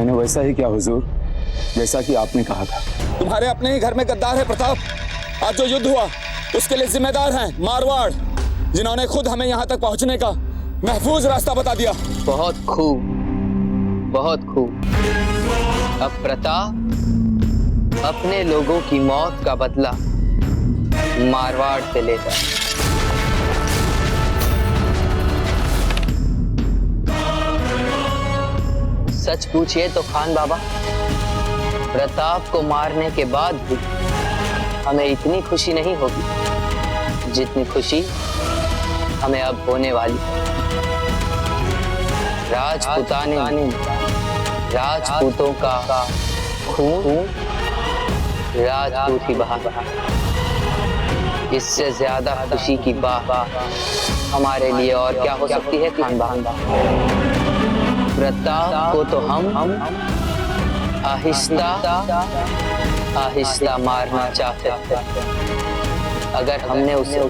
मैंने वैसा ही किया हुजूर, जैसा कि आपने कहा था। तुम्हारे अपने ही घर में गद्दार है प्रताप। आज जो युद्ध हुआ उसके लिए जिम्मेदार हैं मारवाड़, जिन्होंने खुद हमें यहाँ तक पहुँचने का महफूज रास्ता बता दिया। बहुत खूब, बहुत खूब। अब प्रताप अपने लोगों की मौत का बदला मारवाड़ से लेता है। सच पूछिए तो खान बाबा, प्रताप को मारने के बाद भी हमें इतनी खुशी नहीं होगी जितनी खुशी हमें अब होने वाली है। राजपूतों का खून राजपूत ही बहा। इससे ज्यादा खुशी की बात हमारे लिए और क्या हो सकती है खान बाबा। प्रताप को तो हम आहिस्ता आहिस्ता मारना चाहते थे। अगर हमने उसे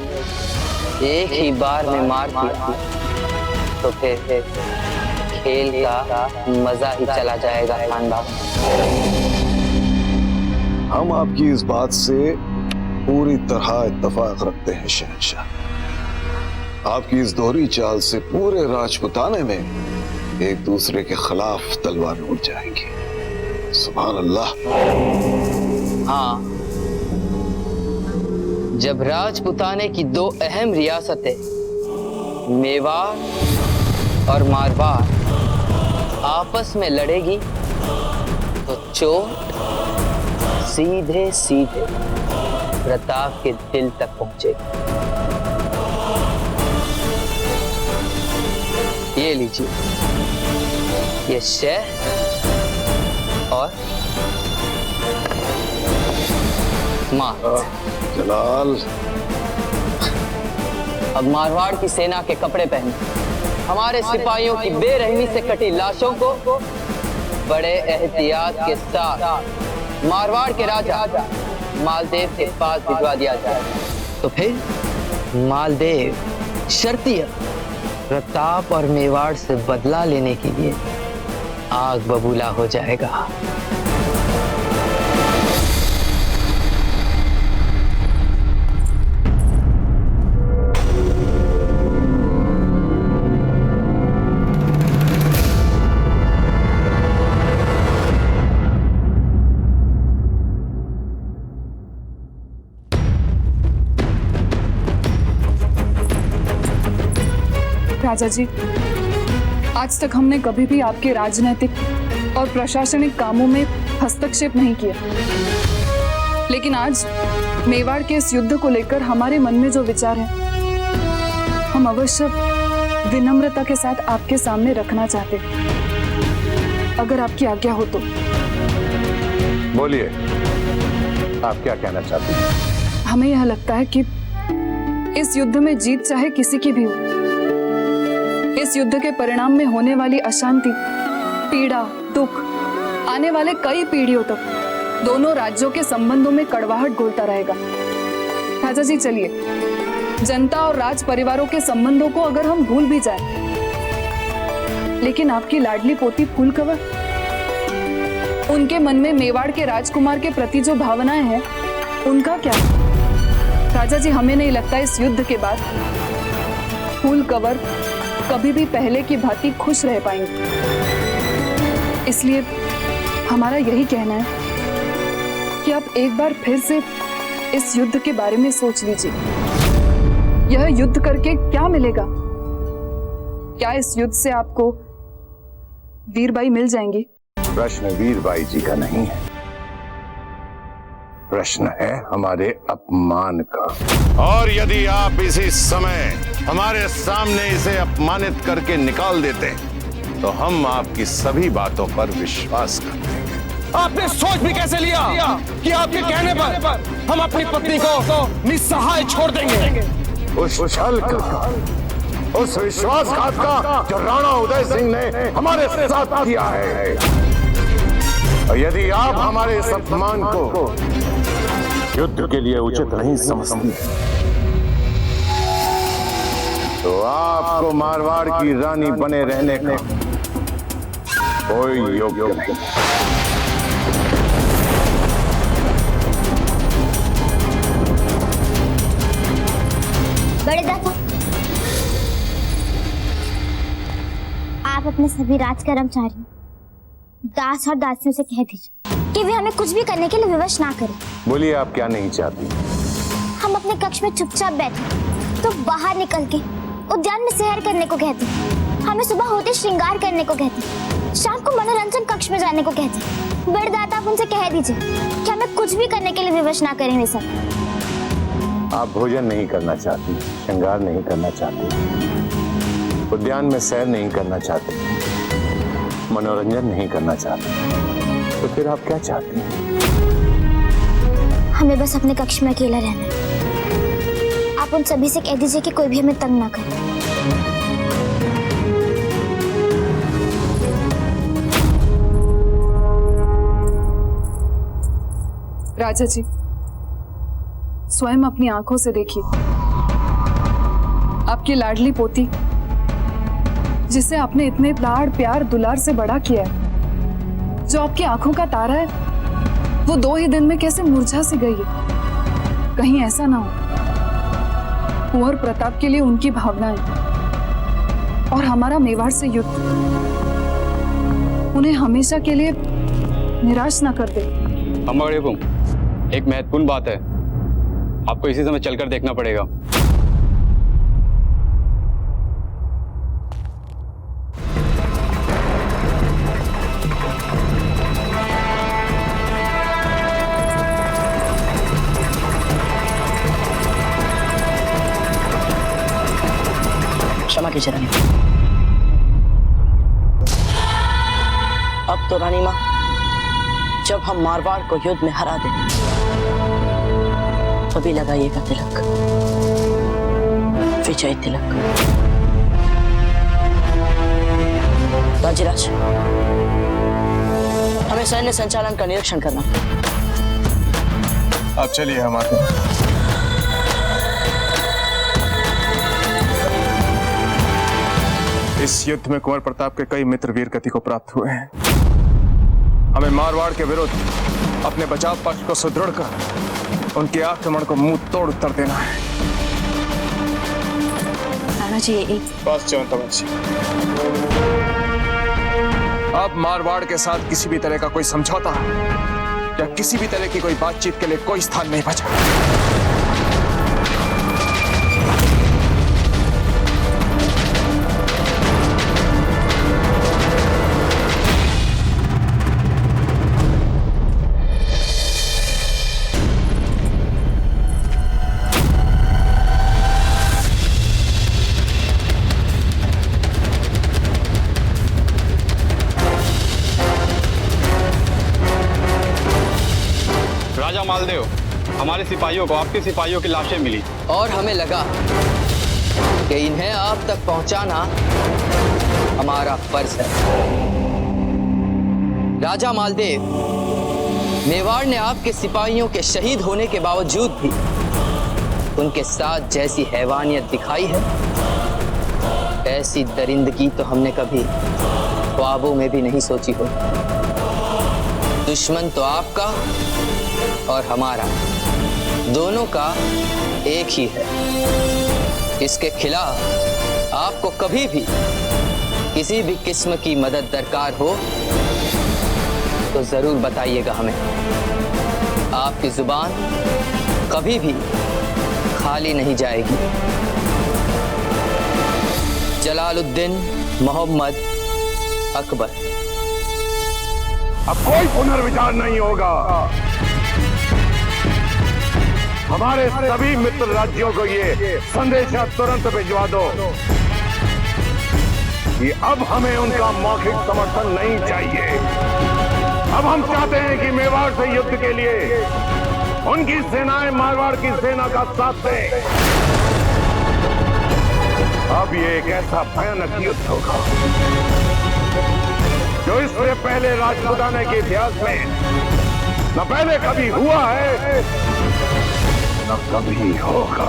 एक ही बार में मार दिया तो फिर खेल का मजा ही चला जाएगा खान बाबा। हम आपकी इस बात से पूरी तरह इत्तेफाक रखते हैं शहंशाह। आपकी इस दोहरी चाल से पूरे राजपुताने में एक दूसरे के खिलाफ तलवार उठ जाएंगी। सुभान अल्लाह। हाँ, जब राजपुताने की दो अहम रियासतें मेवाड़ और मारवाड़ आपस में लड़ेगी तो चोट सीधे सीधे प्रताप के दिल तक पहुंचेगी। ये लीजिए, ये शह और मात। जलाल, अब मारवाड़ की सेना के कपड़े पहने हमारे सिपाहियों की बेरहमी से कटी लाशों को बड़े एहतियात के साथ मारवाड़ के राजा मालदेव के पास भिजवा दिया जाए। तो फिर मालदेव शर्तिया प्रताप और मेवाड़ से बदला लेने के लिए आग बबूला हो जाएगा। राजा जी, आज तक हमने कभी भी आपके राजनीतिक और प्रशासनिक कामों में हस्तक्षेप नहीं किया, लेकिन आज मेवाड़ के इस युद्ध को लेकर हमारे मन में जो विचार है हम अवश्य विनम्रता के साथ आपके सामने रखना चाहते हैं, अगर आपकी आज्ञा हो तो। बोलिए, आप क्या कहना चाहते हैं? हमें यह लगता है कि इस युद्ध में जीत चाहे किसी की भी हो, इस युद्ध के परिणाम में होने वाली अशांति, पीड़ा, दुख आने वाले कई पीढ़ियों तक दोनों राज्यों के संबंधों में कड़वाहट घोलता रहेगा। राजा जी, चलिए, जनता और राज परिवारों के संबंधों को अगर हम भूल भी जाएं, लेकिन आपकी लाडली पोती फूलकवर, उनके मन में मेवाड़ के राजकुमार के प्रति जो भावनाएं हैं उनका क्या? राजा जी, हमें नहीं लगता इस युद्ध के बाद फूलकवर कभी भी पहले की भांति खुश रह पाएंगे। इसलिए हमारा यही कहना है कि आप एक बार फिर से इस युद्ध के बारे में सोच लीजिए। यह युद्ध करके क्या मिलेगा? क्या इस युद्ध से आपको वीरबाई मिल जाएंगी? प्रश्न वीरबाई जी का नहीं है, प्रश्न है हमारे अपमान का। और यदि आप इसी समय हमारे सामने इसे अपमानित करके निकाल देते तो हम आपकी सभी बातों पर विश्वास करते हैं। आपने सोच भी कैसे लिया कि आपके कहने पर हम अपनी पत्नी को निस्सहाय छोड़ देंगे? उस छल का, उस विश्वासघात का जो राणा उदय सिंह ने हमारे साथ किया है। और यदि आप हमारे इस अपमान को युद्ध के लिए उचित नहीं समझते तो आपको मारवाड़ की रानी बने रहने का कोई योग्य नहीं। बड़े दादा, आप अपने सभी राज कर्मचारियों, दास और दासियों से कह दीजिए कि वे हमें कुछ भी करने के लिए विवश ना करें। बोलिए, आप क्या नहीं चाहती? हम अपने कक्ष में चुपचाप बैठे तो बाहर निकल के उद्यान में सैर करने को कहते, हमें सुबह होते श्रृंगार करने को कहते, शाम को मनोरंजन कक्ष में जाने को कहते। बड़े दादा, आप उनसे कह दीजिए कि हमें कुछ भी करने के लिए विवश ना करें वे सब। आप भोजन नहीं करना चाहती, श्रृंगार नहीं करना चाहती, उद्यान में सैर नहीं करना चाहती, मनोरंजन नहीं करना चाहती, तो फिर आप क्या चाहती हैं? हमें बस अपने कक्ष में अकेला रहना है। आप उन सभी से कह दीजिए कि कोई भी हमें तंग ना करे। राजा जी, स्वयं अपनी आंखों से देखिए, आपकी लाडली पोती जिसे आपने इतने लाड़ प्यार दुलार से बड़ा किया है, जो आपकी आंखों का तारा है, वो 2 ही दिन में कैसे मुरझा सी गई है। कहीं ऐसा ना हो कुंवर प्रताप के लिए उनकी भावनाएं और हमारा मेवाड़ से युद्ध उन्हें हमेशा के लिए निराश ना कर दे। एक महत्वपूर्ण बात है, आपको इसी समय चलकर देखना पड़ेगा। क्षमा कीजिए रानी। अब तो रानी माँ, जब हम मारवाड़ को युद्ध में हरा दें, तभी लगाइएगा तिलक, विजय तिलक। राजीराज, हमें सैन्य संचालन का निरीक्षण करना। आप चलिए, हम आते हैं। इस युद्ध में कुंवर प्रताप के कई मित्र वीर गति को प्राप्त हुए हैं। हमें मारवाड़ के विरुद्ध अपने बचाव पक्ष को सुदृढ़ कर उनके आक्रमण को मुंह तोड़ उत्तर देना है। राणा जी, बस चौंतवंशी, अब मारवाड़ के साथ किसी भी तरह का कोई समझौता या किसी भी तरह की कोई बातचीत के लिए कोई स्थान नहीं बचा। राजा मालदेव, हमारे सिपाहियों को आपके सिपाहियों की लाशें मिली और हमें लगा कि इन्हें आप तक पहुंचाना हमारा फर्ज है। राजा मालदेव, मेवाड़ ने आपके सिपाहियों के शहीद होने के बावजूद भी उनके साथ जैसी हैवानियत दिखाई है, ऐसी दरिंदगी तो हमने कभी ख्वाबों में भी नहीं सोची हो। दुश्मन तो आपका और हमारा, दोनों का एक ही है। इसके खिलाफ आपको कभी भी किसी भी किस्म की मदद दरकार हो तो जरूर बताइएगा हमें। आपकी जुबान कभी भी खाली नहीं जाएगी। जलालुद्दीन मोहम्मद अकबर। अब कोई पुनर्विचार नहीं होगा। हमारे सभी मित्र राज्यों को ये संदेशा तुरंत भिजवा दो कि अब हमें उनका मौखिक समर्थन नहीं चाहिए। अब हम चाहते हैं कि मेवाड़ से युद्ध के लिए उनकी सेनाएं मारवाड़ की सेना का साथ दें। अब ये एक ऐसा भयानक युद्ध होगा जो इससे पहले राजपुताना के इतिहास में न पहले कभी हुआ है न कभी होगा।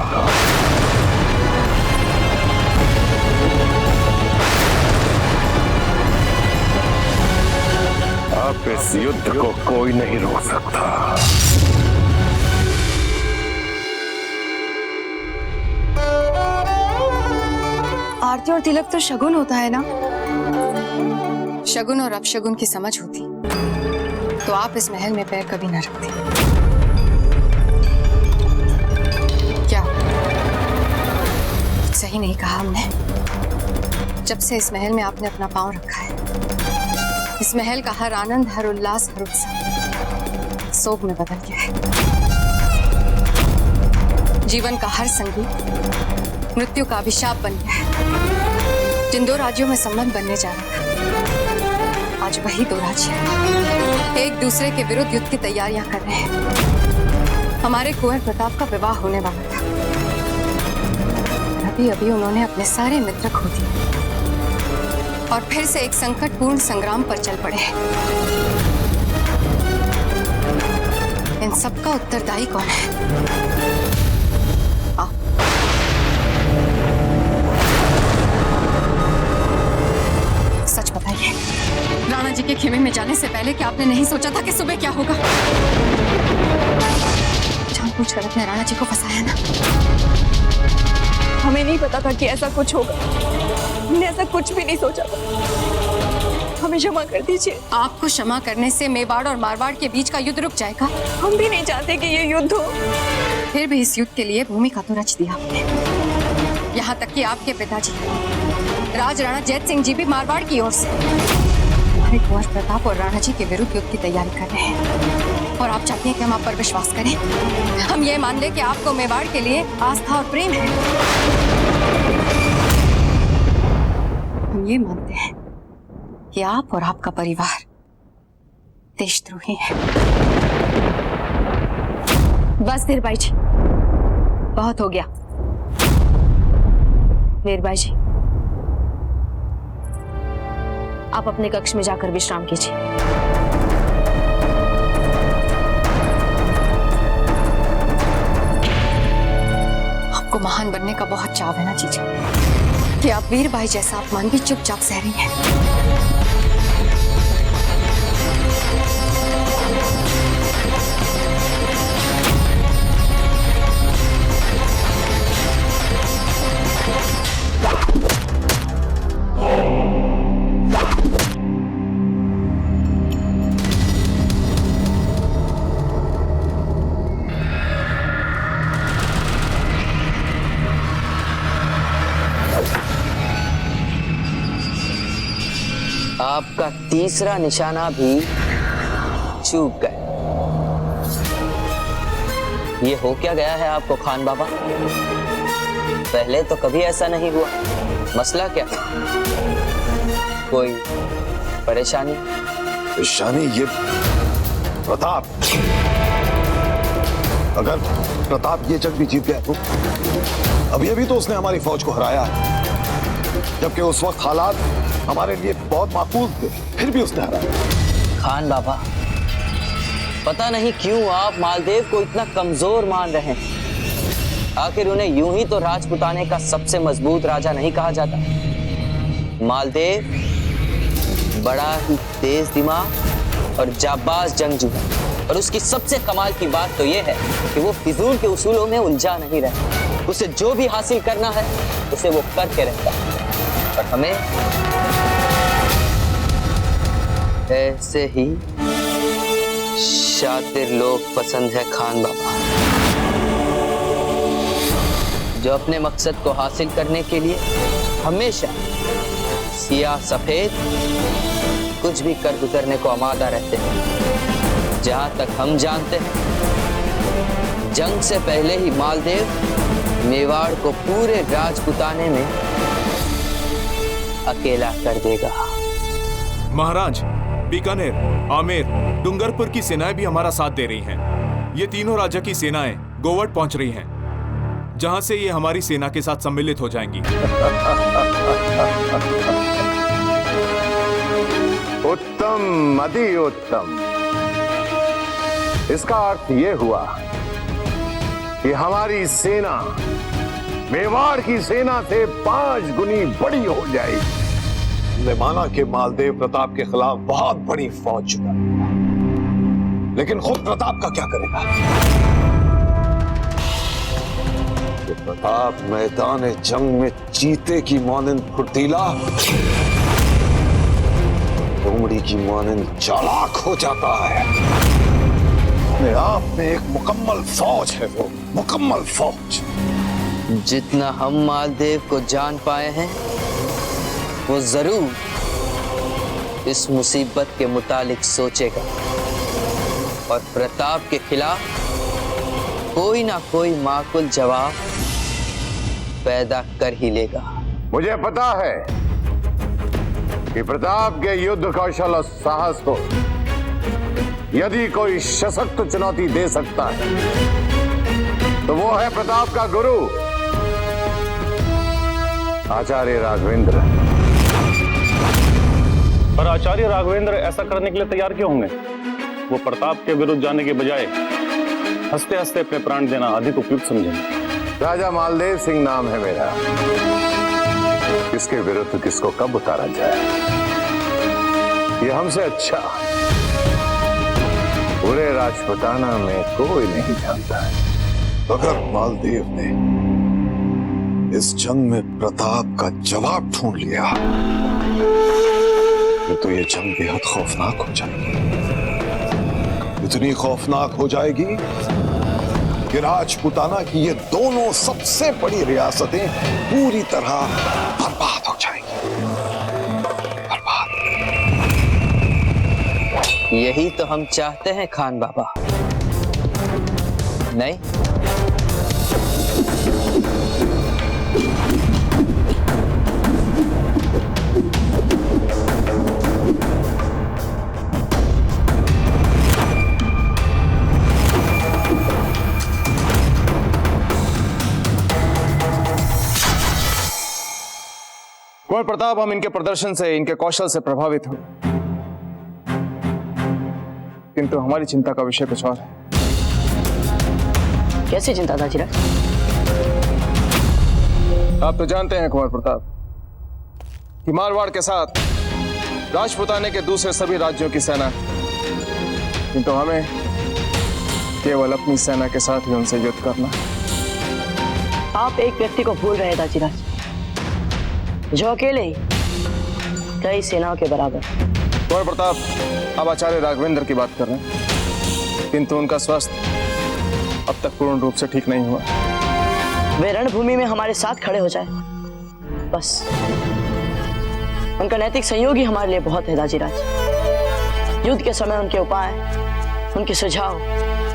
अब इस युद्ध को कोई नहीं रोक सकता। आरती और तिलक तो शगुन होता है ना। शगुन और अपशगुन की समझ होती तो आप इस महल में पैर कभी न रखते। क्या सही नहीं कहा हमने? जब से इस महल में आपने अपना पांव रखा है, इस महल का हर आनंद, हर उल्लास, हर उत्सव शोक में बदल गया है। जीवन का हर संगीत मृत्यु का अभिशाप बन गया है। जिन दो राज्यों में संबंध बनने जा रहा था, आज वही दो राज्य एक दूसरे के विरुद्ध युद्ध की तैयारियां कर रहे हैं। हमारे कुंवर प्रताप का विवाह होने वाला था, अभी अभी उन्होंने अपने सारे मित्र खो दिए और फिर से एक संकटपूर्ण संग्राम पर चल पड़े। इन सब का उत्तरदायी कौन है? सच बताइए, राणा जी के खेमे में जाने से पहले क्या आपने नहीं सोचा था कि सुबह क्या होगा? जानबूझकर अपने राणा जी को फंसाया ना। हमें नहीं पता था कि ऐसा कुछ होगा। हमने ऐसा कुछ भी नहीं सोचा था। हमें क्षमा कर दीजिए। आपको क्षमा करने से मेवाड़ और मारवाड़ के बीच का युद्ध रुक जाएगा? हम भी नहीं चाहते कि ये युद्ध हो। फिर भी इस युद्ध के लिए भूमिका तो रच दिया आपने। यहाँ तक कि आपके पिताजी राज राणा जैत सिंह जी भी मारवाड़ की ओर से हमारे कुंवर प्रताप और राणा जी के विरुद्ध युद्ध की तैयारी कर रहे हैं। और आप चाहते हैं कि हम आप पर विश्वास करें? हम ये मान लें कि आपको मेवाड़ के लिए आस्था और प्रेम है। हम ये मानते हैं कि आप और आपका परिवार देशद्रोही है। बस धीरबाई जी, बहुत हो गया। वीरबाई जी, आप अपने कक्ष में जाकर विश्राम कीजिए। आपको महान बनने का बहुत चाव है ना जीजा, कि आप वीरबाई जैसा अपमान भी चुपचाप सह रही हैं। आपका तीसरा निशाना भी चूक गए। ये हो क्या गया है आपको खान बाबा? पहले तो कभी ऐसा नहीं हुआ। मसला क्या? कोई परेशानी? परेशानी ये प्रताप, अगर प्रताप ये जंग भी जीत गया तो अभी तो उसने हमारी फौज को हराया, जबकि उस वक्त हालात हमारे लिए बहुत माकूल थे, फिर भी उसने हराया। खान बाबा, पता नहीं क्यों आप मालदेव को इतना कमजोर मान रहे हैं। आखिर उन्हें यूं ही तो राजपुताने का सबसे मजबूत राजा नहीं कहा जाता। मालदेव बड़ा ही तेज दिमाग और जाबाज जंगजू है, और उसकी सबसे कमाल की बात तो यह है कि वो फिजूल के उसूलों में उलझा नहीं रहता। उसे जो भी हासिल करना है उसे वो करके रहता है। और हमें ऐसे ही शातिर लोग पसंद है खान बाबा, जो अपने मकसद को हासिल करने के लिए हमेशा सिया सफेद कुछ भी कर गुजरने को आमादा रहते हैं। जहां तक हम जानते हैं, जंग से पहले ही मालदेव मेवाड़ को पूरे राजपुताने में अकेला कर देगा। महाराज, बीकानेर, आमेर, डूंगरपुर की सेनाएं भी हमारा साथ दे रही हैं। ये तीनों राजा की सेनाएं गोवट पहुंच रही हैं, जहां से ये हमारी सेना के साथ सम्मिलित हो जाएंगी। उत्तम, अति उत्तम। इसका अर्थ यह हुआ कि हमारी सेना मेवाड़ की सेना से 5 गुनी बड़ी हो जाएगी। हमने माना कि मालदेव प्रताप के खिलाफ बहुत बड़ी फौज जुटा, लेकिन खुद प्रताप का क्या करेगा? कि प्रताप मैदान जंग में चीते की मानंद फुर्तीला, लोमड़ी की मानंद चालाक हो जाता है। अपने आप में एक मुकम्मल फौज है, वो मुकम्मल फौज। जितना हम मालदेव को जान पाए हैं, वो जरूर इस मुसीबत के मुतालिक सोचेगा और प्रताप के खिलाफ कोई ना कोई माकूल जवाब पैदा कर ही लेगा। मुझे पता है कि प्रताप के युद्ध कौशल और साहस को यदि कोई सशक्त चुनौती दे सकता है तो वो है प्रताप का गुरु आचार्य राघवेंद्र। पर आचार्य राघवेंद्र ऐसा करने के लिए तैयार क्यों होंगे? वो प्रताप के विरुद्ध जाने के बजाय हंसते हंसते अपने प्राण देना अधिक उपयुक्त समझेंगे। राजा मालदेव सिंह नाम है मेरा। किसके विरुद्ध किसको कब उतारा जाए, ये हमसे अच्छा पूरे राजपुताना में कोई नहीं जानता है। अगर मालदेव ने इस जंग में प्रताप का जवाब ढूंढ लिया तो ये जंग बेहद खौफनाक हो जाएगी। इतनी खौफनाक हो जाएगी कि राजपुताना की ये दोनों सबसे बड़ी रियासतें पूरी तरह बर्बाद हो जाएंगी। बर्बाद। यही तो हम चाहते हैं खान बाबा, नहीं? कुंवर प्रताप, हम इनके प्रदर्शन से, इनके कौशल से प्रभावित हुए, किंतु हमारी चिंता का विषय कुछ और है। कैसी चिंता दाजीराज? आप तो जानते हैं कुंवर प्रताप कि मारवाड़ के साथ राजपुताने के दूसरे सभी राज्यों की सेना, किंतु हमें केवल अपनी सेना के साथ ही उनसे युद्ध करना। आप एक व्यक्ति को भूल रहे हैं दाजीराज, जो अकेले ही कई सेनाओं के बराबर। कुंवर प्रताप, अब आचार्य राघवेंद्र की बात कर रहे हैं, किंतु उनका स्वास्थ्य अब तक पूर्ण रूप से ठीक नहीं हुआ। वे रणभूमि में हमारे साथ खड़े हो जाए, बस उनका नैतिक सहयोग ही हमारे लिए बहुत है दाजीराज। युद्ध के समय उनके उपाय, उनके सुझाव,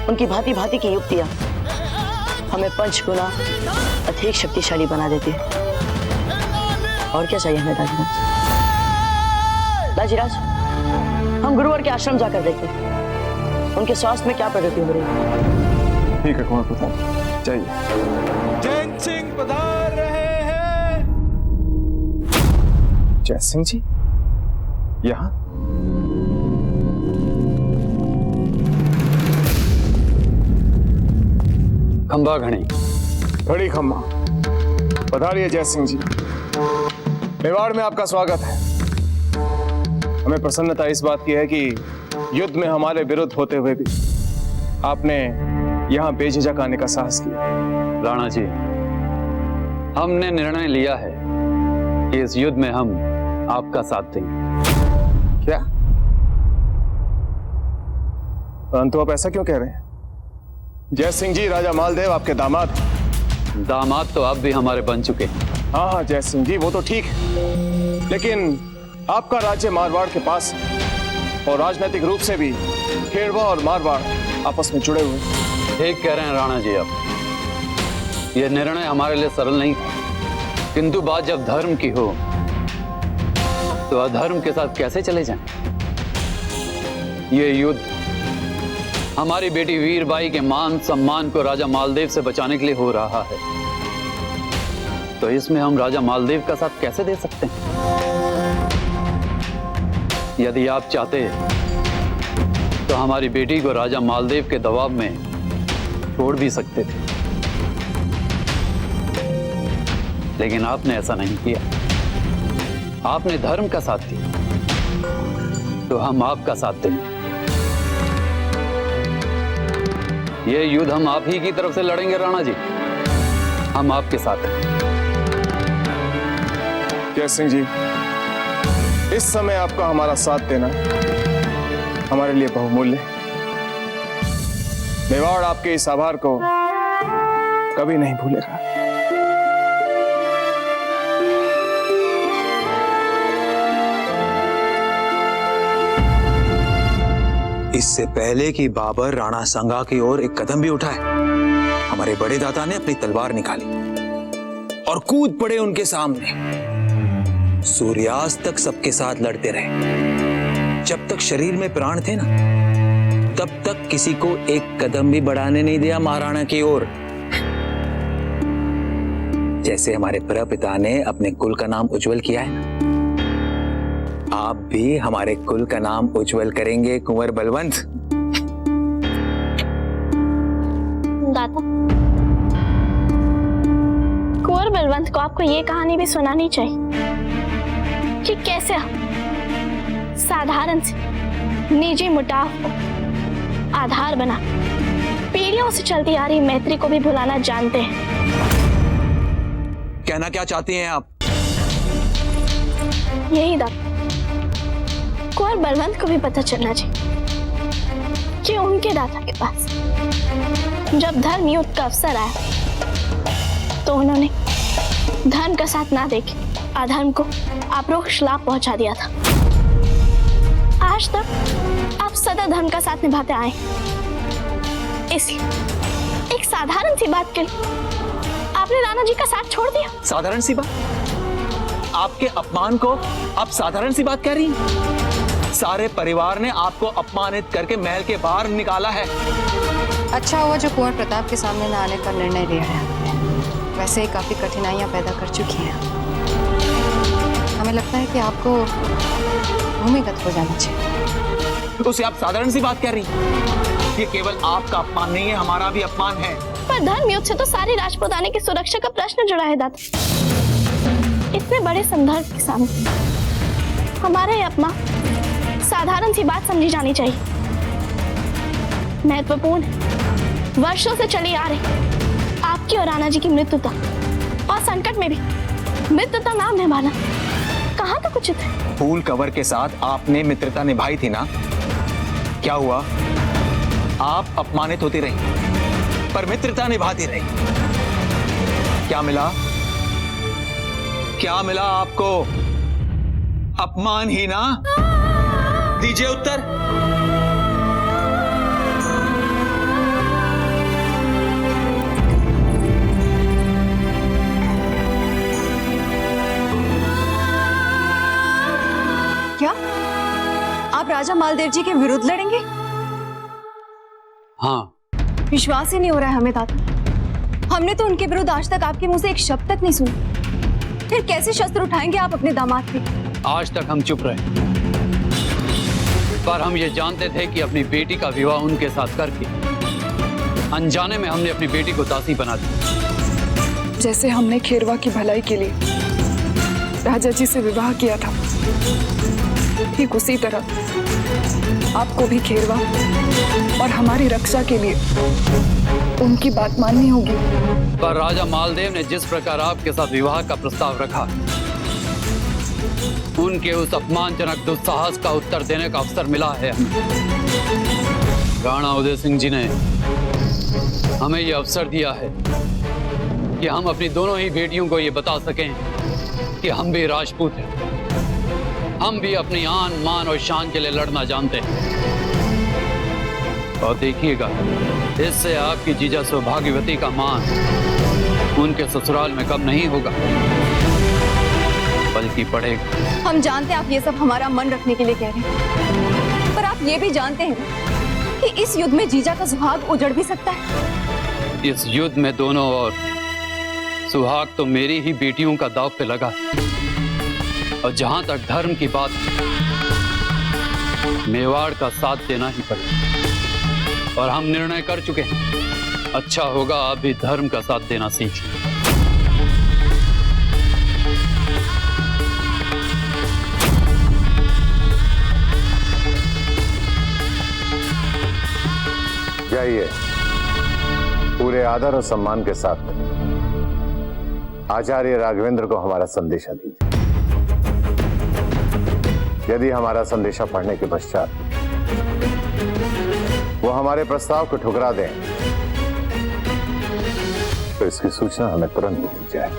उनकी भांति भांति की युक्तियां हमें 5 गुना अधिक शक्तिशाली बना देती है। और क्या चाहिए हमें दाजीराज? दाजीराज, हम गुरुवर के आश्रम जाकर देखते हैं उनके स्वास्थ्य में क्या प्रगति हो रही है। ठीक है कुंवर प्रताप, जाइए। जैन सिंह पधार रहे हैं। जय सिंह जी यहाँ? खंबा घड़ी। घड़ी खम्मा, पधारिए जय सिंह जी। मेवाड़ में आपका स्वागत है। हमें प्रसन्नता इस बात की है कि युद्ध में हमारे विरुद्ध होते हुए भी आपने यहाँ बेझिझक आने का साहस किया। राणा जी, हमने निर्णय लिया है कि इस युद्ध में हम आपका साथ देंगे। क्या? परंतु आप ऐसा क्यों कह रहे हैं? जय सिंह जी राजा मालदेव आपके दामाद। दामाद तो आप भी हमारे बन चुके हैं। हाँ हाँ जय सिंह जी, वो तो ठीक है, लेकिन आपका राज्य मारवाड़ के पास है और राजनीतिक रूप से भी खेड़वा और मारवाड़ आपस में जुड़े हुए। ठीक कह रहे हैं राणा जी आप। यह निर्णय हमारे लिए सरल नहीं था, किंतु बात जब धर्म की हो तो अधर्म के साथ कैसे चले जाएं? ये युद्ध हमारी बेटी वीरबाई के मान सम्मान को राजा मालदेव से बचाने के लिए हो रहा है, तो इसमें हम राजा मालदेव का साथ कैसे दे सकते हैं? यदि आप चाहते तो हमारी बेटी को राजा मालदेव के दबाव में छोड़ भी सकते थे, लेकिन आपने ऐसा नहीं किया। आपने धर्म का साथ दिया तो हम आपका साथ देंगे। ये युद्ध हम आप ही की तरफ से लड़ेंगे राणा जी, हम आपके साथ हैं। जय सिंह जी, इस समय आपका हमारा साथ देना हमारे लिए बहुमूल्य है। मेवाड़ आपके इस आभार को कभी नहीं भूलेगा। इससे पहले कि बाबर राणा संगा की ओर एक कदम भी उठाए, हमारे बड़े दादा ने अपनी तलवार निकाली और कूद पड़े उनके सामने। सूर्यास्त तक सबके साथ लड़ते रहे। जब तक शरीर में प्राण थे ना, तब तक किसी को एक कदम भी बढ़ाने नहीं दिया महाराणा की ओर। जैसे हमारे प्रपिता ने अपने कुल का नाम उज्जवल किया है ना, आप भी हमारे कुल का नाम उज्जवल करेंगे कुंवर बलवंत। दादा, कुंवर बलवंत को आपको ये कहानी भी सुनानी चाहिए कि कैसे साधारण से निजी मुटाव को आधार बना पीढ़ियों से चलती आ रही मैत्री को भी भुलाना जानते हैं। कहना क्या चाहती हैं आप? यही दादा, कुंवर बलवंत को भी पता चलना चाहिए कि उनके दादा के पास जब धर्म युद्ध का अवसर आया तो उन्होंने धर्म का साथ ना देके अधर्म को अपरोक्ष लाभ पहुंचा दिया था। आज तक आप सदा धर्म का साथ निभाते आए, इसलिए एक साधारण सी बात के लिए आपने राणा जी का साथ छोड़ दिया। साधारण सी बात? आपके अपमान को आप साधारण सी बात कह रही हैं? सारे परिवार ने आपको अपमानित करके महल के बाहर निकाला है। अच्छा हुआ जो कुंवर प्रताप के सामने न आने का निर्णय लिया है। वैसे ही काफी कठिनाइयां पैदा कर चुकी हैं। हमें लगता है कि आपको भूमिगत हो जाना चाहिए। तो उसे आप साधारण सी बात कह रही हैं? ये केवल आपका अपमान नहीं है, हमारा भी अपमान है। पर धर्म युद्ध से तो सारी राजपुताने की सुरक्षा का प्रश्न जुड़ा है दादा। इतने बड़े संदर्भ के सामने हमारा ये अपमान साधारण सी बात समझी जानी चाहिए। महत्वपूर्ण है, वर्षों से चली आ रही आपकी और राणा जी की मित्रता, और संकट में भी मित्रता नाम निभाना कहाँ तक उचित है? फूल कवर के साथ आपने मित्रता निभाई थी ना, क्या हुआ? आप अपमानित होती रही पर मित्रता निभाती रही। क्या मिला? क्या मिला आपको? अपमान ही ना? दीजिए उत्तर। क्या आप राजा मालदेव जी के विरुद्ध लड़ेंगे? हाँ। विश्वास ही नहीं हो रहा है हमें दादा। हमने तो उनके विरुद्ध आज तक आपके मुंह से एक शब्द तक नहीं सुना। फिर कैसे शस्त्र उठाएंगे आप अपने दामाद पे? आज तक हम चुप रहे, पर हम ये जानते थे कि अपनी बेटी का विवाह उनके साथ करके अनजाने में हमने अपनी बेटी को दासी बना दी। जैसे हमने खेरवा की भलाई के लिए राजा जी से विवाह किया था, ठीक उसी तरह आपको भी खेरवा और हमारी रक्षा के लिए उनकी बात माननी होगी। पर राजा मालदेव ने जिस प्रकार आपके साथ विवाह का प्रस्ताव रखा, उनके उस अपमानजनक दुस्साहस का उत्तर देने का अवसर मिला है। राणा उदय सिंह जी ने हमें यह अवसर दिया है कि हम अपनी दोनों ही बेटियों को ये बता सकें कि हम भी राजपूत हैं, हम भी अपनी आन मान और शान के लिए लड़ना जानते हैं। और देखिएगा, इससे आपकी जीजा सौभाग्यवती का मान उनके ससुराल में कम नहीं होगा, बल्कि बढ़ेगा। हम जानते हैं आप ये सब हमारा मन रखने के लिए कह रहे हैं, पर आप ये भी जानते हैं कि इस युद्ध में जीजा का सुहाग उजड़ भी सकता है। इस युद्ध में दोनों और सुहाग तो मेरी ही बेटियों का दांव पे लगा, और जहां तक धर्म की बात, मेवाड़ का साथ देना ही पड़ेगा। और हम निर्णय कर चुके हैं, अच्छा होगा आप भी धर्म का साथ देना सीख लें। जाइए, पूरे आदर और सम्मान के साथ आचार्य राघवेंद्र को हमारा संदेशा दीजिए। यदि हमारा संदेशा पढ़ने के पश्चात वो हमारे प्रस्ताव को ठुकरा दें तो इसकी सूचना हमें तुरंत दी जाए।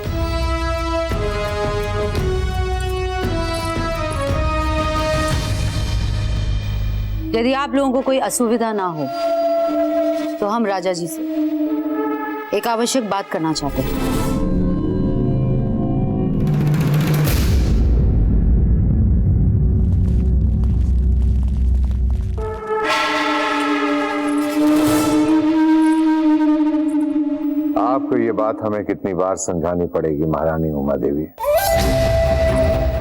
यदि आप लोगों को कोई असुविधा ना हो तो हम राजा जी से एक आवश्यक बात करना चाहते हैं। आपको ये बात हमें कितनी बार समझानी पड़ेगी महारानी उमा देवी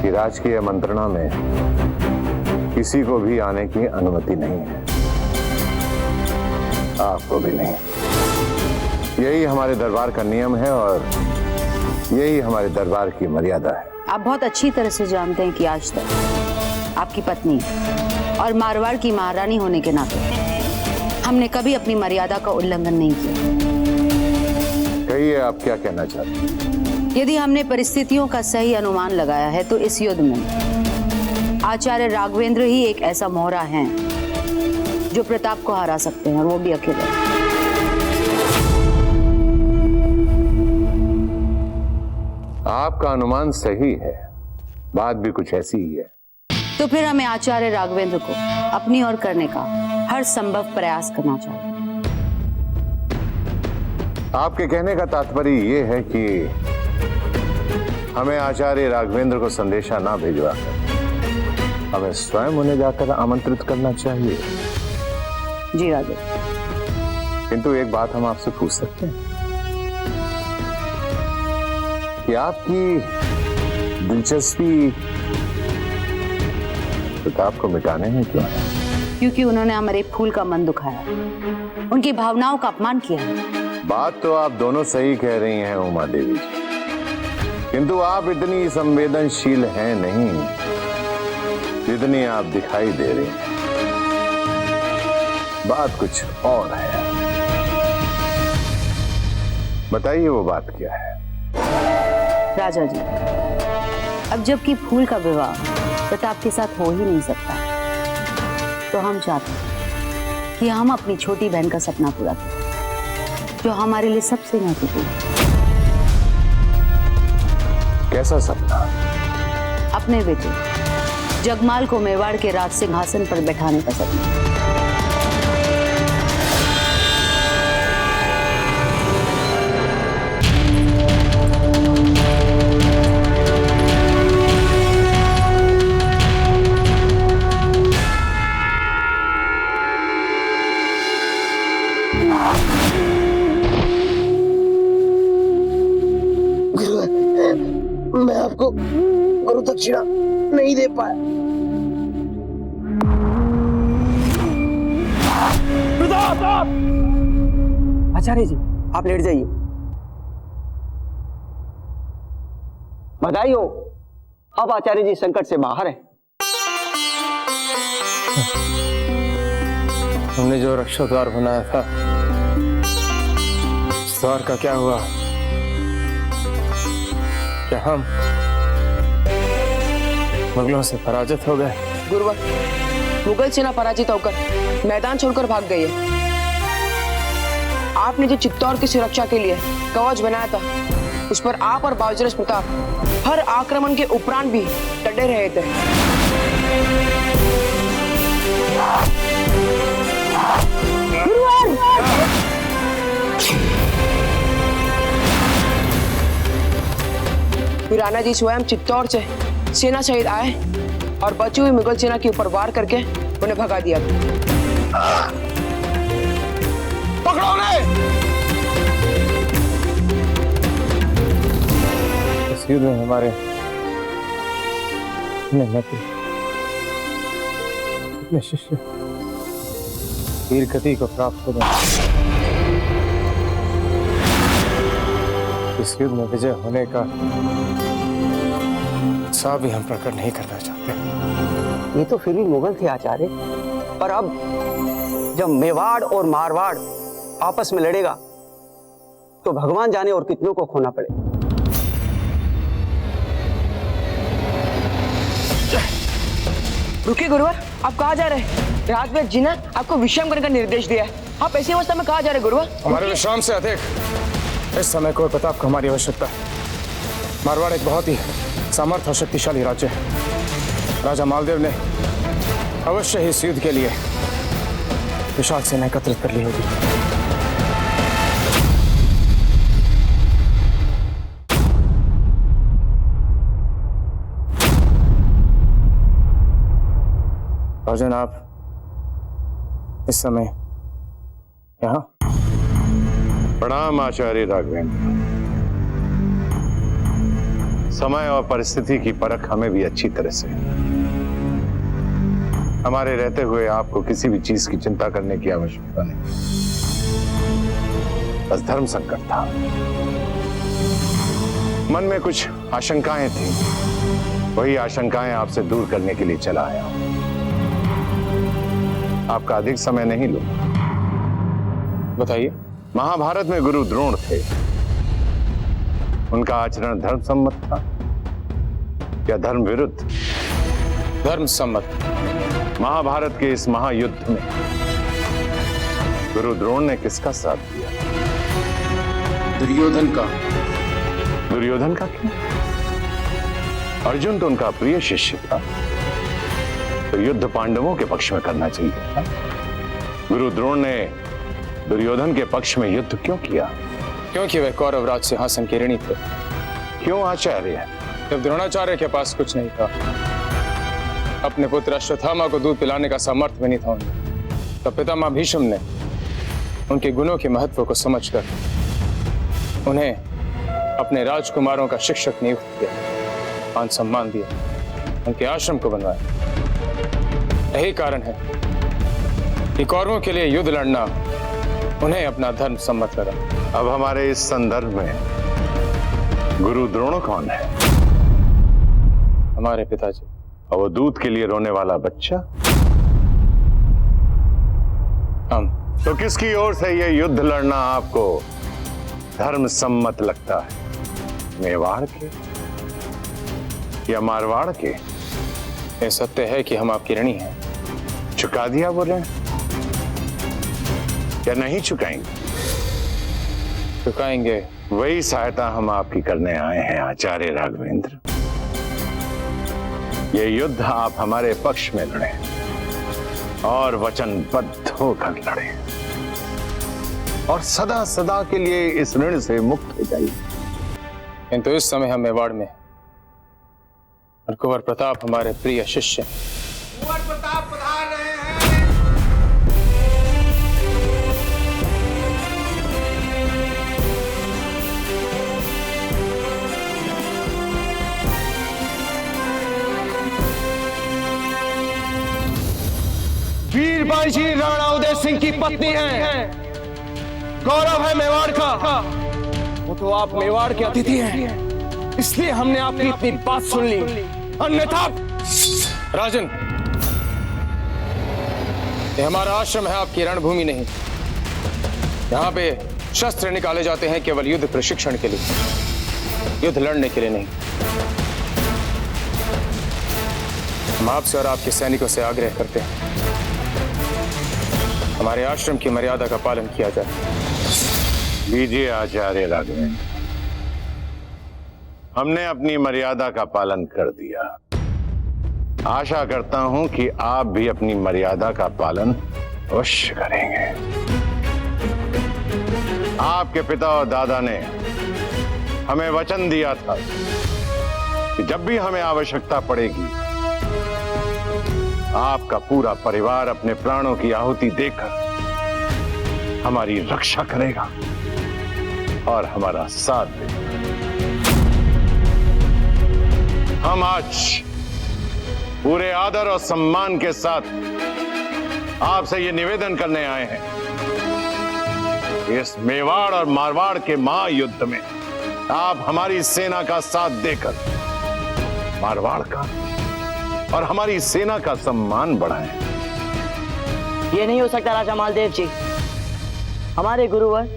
कि राजकीय मंत्रणा में किसी को भी आने की अनुमति नहीं है, आपको भी नहीं। यही हमारे दरबार का नियम है और यही हमारे दरबार की मर्यादा है। आप बहुत अच्छी तरह से जानते हैं कि आज तक आपकी पत्नी और मारवाड़ की महारानी होने के नाते हमने कभी अपनी मर्यादा का उल्लंघन नहीं किया। कहिए, आप क्या कहना चाहते हैं? यदि हमने परिस्थितियों का सही अनुमान लगाया है तो इस युद्ध में आचार्य राघवेंद्र ही एक ऐसा मोहरा है जो प्रताप को हरा सकते हैं, और वो भी अकेले। आपका अनुमान सही है, बात भी कुछ ऐसी ही है। तो फिर हमें आचार्य राघवेंद्र को अपनी ओर करने का हर संभव प्रयास करना चाहिए। आपके कहने का तात्पर्य ये है कि हमें आचार्य राघवेंद्र को संदेशा ना भिजवा कर हमें स्वयं उन्हें जाकर आमंत्रित करना चाहिए। जी राजा। किंतु एक बात हम आपसे पूछ सकते हैं कि आपकी दिलचस्पी प्रताप को मिटाने में क्यों है? क्योंकि उन्होंने हमारे फूल का मन दुखाया, उनकी भावनाओं का अपमान किया है। बात तो आप दोनों सही कह रही हैं उमा देवी जी, किंतु आप इतनी संवेदनशील हैं नहीं जितनी आप दिखाई दे रही हैं। बात कुछ और है, बताइए वो बात क्या है? राजा जी, अब जबकि फूल का विवाह प्रताप के साथ हो ही नहीं सकता, तो हम चाहते हैं कि हम अपनी छोटी बहन का सपना पूरा करें, जो हमारे लिए सबसे महत्वपूर्ण है। कैसा सपना? अपने बेटे जगमाल को मेवाड़ के राज सिंहासन पर बैठाने का सपना। मैं आपको गुरु दक्षिणा नहीं दे पाया। आचार्य जी, आप लेट जाइए। बधाई हो, अब आचार्य जी संकट से बाहर है। हमने जो रक्षा द्वार बनाया था, उस द्वार का क्या हुआ? क्या हम मुगलों से पराजित हो गए? गुरुवर, मुगल सेना पराजित होकर मैदान छोड़कर भाग गई है। आपने जो चित्तौड़ की सुरक्षा के लिए कवच बनाया था, उस पर आप और बाजीराव प्रताप हर आक्रमण के उपरांत भी डटे रहे थे। फिर राणा जी स्वयं चित्तौड़ से सेना सहित आए और बची हुई मुगल सेना के ऊपर वार करके उन्हें भगा दिया। पकड़ो उन्हें! इस युद्ध में हमारे अपने शिष्य वीर गति को प्राप्त हो। इस युद्ध में विजय होने का उत्साह भी हम प्रकट नहीं करना चाहते। ये तो फिर भी मुगल थे आचार्य, पर अब जब मेवाड़ और मारवाड़ आपस में लड़ेगा तो भगवान जाने और कितनों को खोना पड़ेगा। रुकिए गुरुवर, आप कहाँ जा रहे हैं? राजवेद जी ने आपको विश्राम करने का निर्देश दिया है। आप ऐसी अवस्था में कहाँ जा रहे हैं गुरुवर? हमारे विश्राम से अधिक इस समय को प्रताप को हमारी आवश्यकता है। मारवाड़ एक बहुत ही सामर्थ्य और शक्तिशाली राज्य है। राजा मालदेव ने अवश्य ही इस युद्ध के लिए विशाल सेना एकत्रित कर ली होगी। राजन, आप इस समय यहाँ? प्रणाम आचार्य राघवेंद्र। समय और परिस्थिति की परख हमें भी अच्छी तरह से। हमारे रहते हुए आपको किसी भी चीज की चिंता करने की आवश्यकता नहीं। बस धर्म संकट था, मन में कुछ आशंकाएं थी, वही आशंकाएं आपसे दूर करने के लिए चला आया हूं। आपका अधिक समय नहीं लो। बताइए। महाभारत में गुरु द्रोण थे, उनका आचरण धर्म सम्मत था या धर्म विरुद्ध? धर्म सम्मत। महाभारत के इस महायुद्ध में गुरु द्रोण ने किसका साथ दिया? दुर्योधन का। दुर्योधन का क्यों? अर्जुन तो उनका प्रिय शिष्य था, तो युद्ध पांडवों के पक्ष में करना चाहिए था। गुरु द्रोण ने दुर्योधन के पक्ष में युद्ध क्यों किया? क्योंकि वे कौरव राज सिंहासन के ऋणी थे। क्यों आचार्य? जब द्रोणाचार्य के पास कुछ नहीं था, अपने पुत्र अश्वत्थामा को दूध पिलाने का सामर्थ्य भी नहीं था उन्हें, तब पितामह भीष्म ने उनके गुणों के महत्व को समझकर उन्हें अपने राजकुमारों का शिक्षक नियुक्त किया, मान सम्मान दिया, उनके आश्रम को बनवाया। यही कारण है कि कौरवों के लिए युद्ध लड़ना उन्हें अपना धर्म सम्मत करा। अब हमारे इस संदर्भ में गुरु द्रोण कौन है? हमारे पिताजी। और वो दूध के लिए रोने वाला बच्चा हम। तो किसकी ओर से ये युद्ध लड़ना आपको धर्म सम्मत लगता है? मेवाड़ के या मारवाड़ के? ये सत्य है कि हम आपकी ऋणी हैं। चुका दिया बोले या नहीं चुकाएंगे? चुकाएंगे। वही सहायता हम आपकी करने आए हैं आचार्य राघवेंद्र। ये युद्ध आप हमारे पक्ष में लड़े और वचनबद्ध होकर लड़े और सदा सदा के लिए इस ऋण से मुक्त हो जाइए। किंतु इस समय हम मेवाड़ में और कुंवर प्रताप हमारे प्रिय शिष्य। कुंवर प्रताप पधार रहे हैं। वीरबाई जी राणा उदय सिंह की पत्नी हैं। गौरव है मेवाड़ का। वो तो आप मेवाड़ के अतिथि हैं, इसलिए हमने आपकी इतनी बात सुन ली। अन्यथा राजन, ये हमारा आश्रम है, आपकी रणभूमि नहीं। यहाँ पे शस्त्र निकाले जाते हैं केवल युद्ध प्रशिक्षण के लिए, युद्ध लड़ने के लिए नहीं। हम आपसे और आपके सैनिकों से आग्रह करते हैं, हमारे आश्रम की मर्यादा का पालन किया जाए। लीजिए आचार्य राघवेंद्र, हमने अपनी मर्यादा का पालन कर दिया। आशा करता हूं कि आप भी अपनी मर्यादा का पालन अवश्य करेंगे। आपके पिता और दादा ने हमें वचन दिया था कि जब भी हमें आवश्यकता पड़ेगी, आपका पूरा परिवार अपने प्राणों की आहुति देकर हमारी रक्षा करेगा और हमारा साथ देगा। हम आज पूरे आदर और सम्मान के साथ आपसे ये निवेदन करने आए हैं, इस मेवाड़ और मारवाड़ के महायुद्ध में आप हमारी सेना का साथ देकर मारवाड़ का और हमारी सेना का सम्मान बढ़ाएं। ये नहीं हो सकता राजा मालदेव जी। हमारे गुरुवर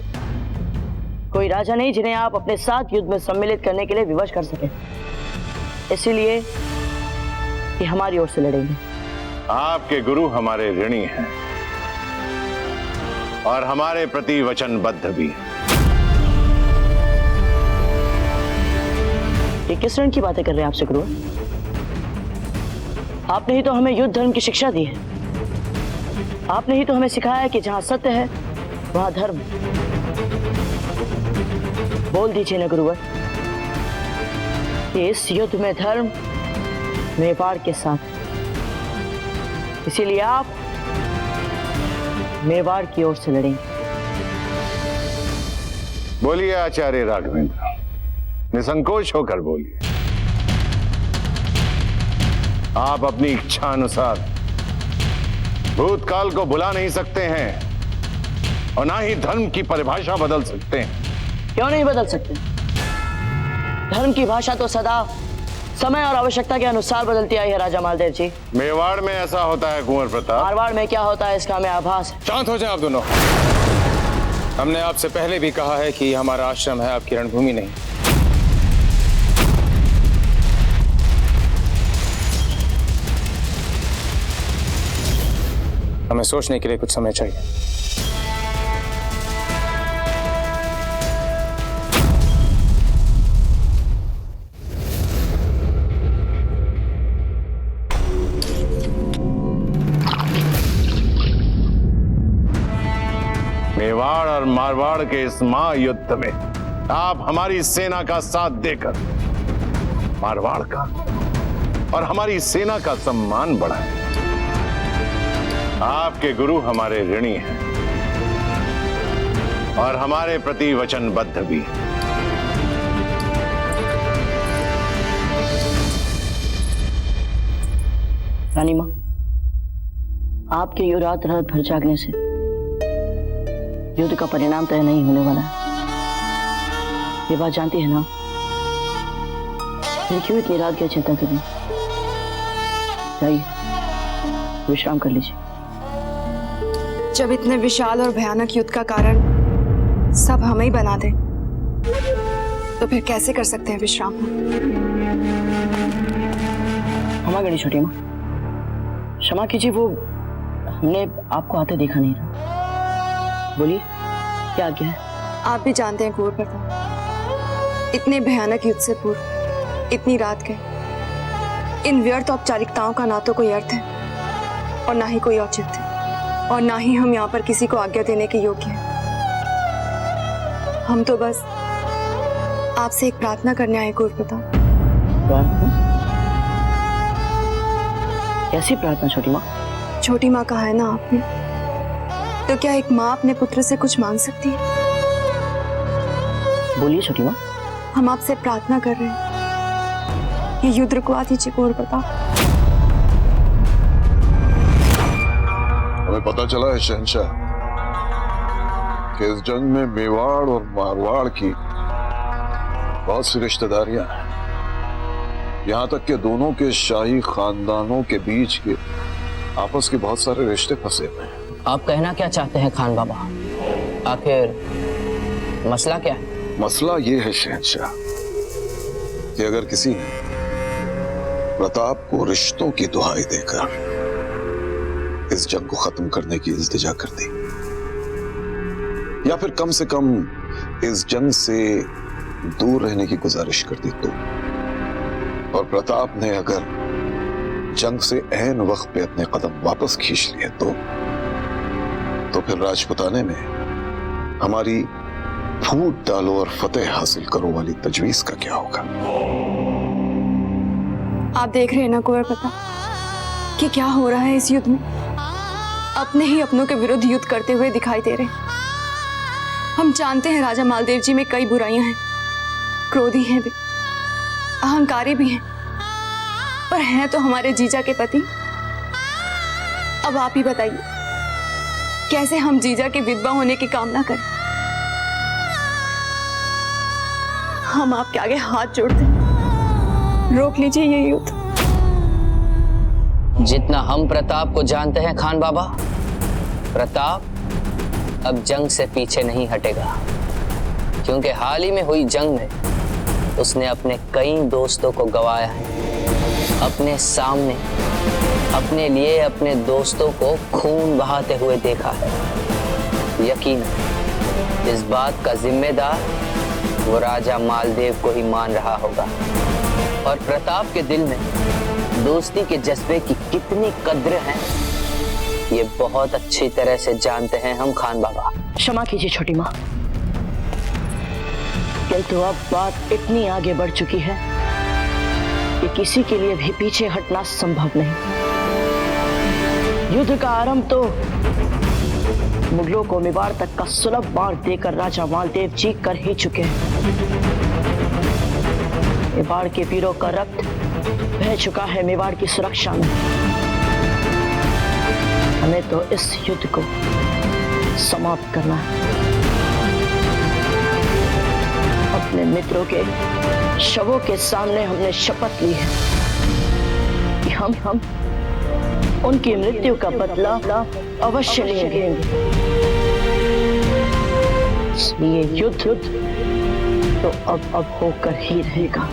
कोई राजा नहीं जिन्हें आप अपने साथ युद्ध में सम्मिलित करने के लिए विवश कर सके, इसीलिए ये हमारी ओर से लड़ेंगे। आपके गुरु हमारे ऋणी हैं और हमारे प्रति वचनबद्ध भी हैं। ये किस ऋण की बातें कर रहे हैं आपसे गुरुवर? आपने ही तो हमें युद्ध धर्म की शिक्षा दी है। आपने ही तो हमें सिखाया है कि जहां सत्य है वहां धर्म। बोल दीजिए ना गुरुवर कि इस युद्ध में धर्म मेवाड़ के साथ, इसीलिए आप मेवाड़ की ओर से लड़ेंगे। बोलिए आचार्य राघवेंद्र, निसंकोच होकर बोलिए। आप अपनी इच्छा अनुसार भूतकाल को बुला नहीं सकते हैं और ना ही धर्म की परिभाषा बदल सकते हैं। क्यों नहीं बदल सकते? धर्म की भाषा तो सदा समय और आवश्यकता के अनुसार बदलती आई है राजा मालदेव जी। मेवाड़ में ऐसा होता है कुंवर प्रताप। मारवाड़ में क्या होता है इसका हमें आभास है। शांत हो जाए आप दोनों। हमने आपसे पहले भी कहा है कि हमारा आश्रम है, आपकी रणभूमि नहीं। हमें सोचने के लिए कुछ समय चाहिए। मेवाड़ और मारवाड़ के इस महायुद्ध में आप हमारी सेना का साथ देकर मारवाड़ का और हमारी सेना का सम्मान बढ़ाएं। आपके गुरु हमारे ऋणी हैं और हमारे प्रति वचनबद्ध भी। रानी मां, आपके यो रात भर जागने से युद्ध का परिणाम तय नहीं होने वाला है, ये बात जानती है ना? फिर क्यों इतनी रात की चिंता करें? जाइए विश्राम कर लीजिए। जब इतने विशाल और भयानक युद्ध का कारण सब हमें ही बना दे, तो फिर कैसे कर सकते हैं विश्राम? क्षमा करिए छोटी माँ, क्षमा कीजिए, वो हमने आपको आते देखा नहीं था। बोलिए क्या आज्ञा है? आप भी जानते हैं कुंवर प्रताप, इतने भयानक युद्ध से पूर्व इतनी रात गए। इन व्यर्थ औपचारिकताओं का ना तो कोई अर्थ है और ना ही कोई औचित्य, और ना ही हम यहाँ पर किसी को आज्ञा देने के योग्य हैं। हम तो बस आपसे एक प्रार्थना करने आए कुंवर प्रताप। कैसी प्रार्थना छोटी माँ? छोटी माँ कहा है ना आपने, तो क्या एक माँ अपने पुत्र से कुछ मांग सकती है? बोलिए छोटी माँ। हम आपसे प्रार्थना कर रहे हैं, ये युद्ध रुकवा दीजिए कुंवर प्रताप। हमें पता चला है शहंशाह कि इस जंग में मेवाड़ और मारवाड़ की बहुत सी रिश्तेदारियां हैं। यहां तक कि दोनों के शाही खानदानों के बीच के आपस के बहुत सारे रिश्ते फंसे हुए हैं। आप कहना क्या चाहते हैं खान बाबा? आखिर मसला क्या है? मसला ये है शहंशाह कि अगर किसी ने प्रताप को रिश्तों की दुहाई देकर इस जंग को खत्म करने की इल्तिजा कर दी, या फिर कम से कम इस जंग से दूर रहने की गुजारिश कर दी, और प्रताप ने अगर जंग से ऐन वक्त पे अपने कदम वापस खींच लिए, तो फिर राजपुताने में हमारी फूट डालो और फतेह हासिल करो वाली तजवीज का क्या होगा? आप देख रहे हैं ना कुंवर प्रताप कि क्या हो रहा है इस युद्ध में। अपने ही अपनों के विरुद्ध युद्ध करते हुए दिखाई दे रहे हैं। हम जानते हैं राजा मालदेव जी में कई बुराइयां हैं, क्रोधी हैं भी, अहंकारी भी हैं, पर हैं तो हमारे जीजा के पति। अब आप ही बताइए, कैसे हम जीजा के विधवा होने की कामना करें? हम आपके आगे हाथ जोड़ते हैं, रोक लीजिए ये युद्ध। जितना हम प्रताप को जानते हैं खान बाबा, प्रताप अब जंग से पीछे नहीं हटेगा, क्योंकि हाल ही में हुई जंग में उसने अपने कई दोस्तों को गंवाया है। अपने सामने अपने लिए अपने दोस्तों को खून बहाते हुए देखा है। यकीन इस बात का जिम्मेदार वो राजा मालदेव को ही मान रहा होगा। और प्रताप के दिल में दोस्ती के जज्बे की कितनी कद्र है, ये बहुत अच्छी तरह से जानते हैं हम खान बाबा। क्षमा कीजिए छोटी माँ, किंतु अब बात इतनी आगे बढ़ चुकी है कि किसी के लिए भी पीछे हटना संभव नहीं। युद्ध का आरंभ तो मुगलों को मेवाड़ तक का सुलभ मार्ग देकर राजा मालदेव जी कर ही चुके हैं। मेवाड़ के वीरों का रक्त बह चुका है मेवाड़ की सुरक्षा में। हमें तो इस युद्ध को समाप्त करना है। अपने मित्रों के शवों के सामने हमने शपथ ली है कि हम उनकी मृत्यु का बदला अवश्य लेंगे। इसलिए युद्ध तो अब होकर ही रहेगा।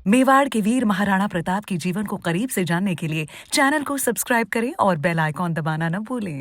मेवाड़ के वीर महाराणा प्रताप के जीवन को करीब से जानने के लिए चैनल को सब्सक्राइब करें और बेल आइकॉन दबाना न भूलें।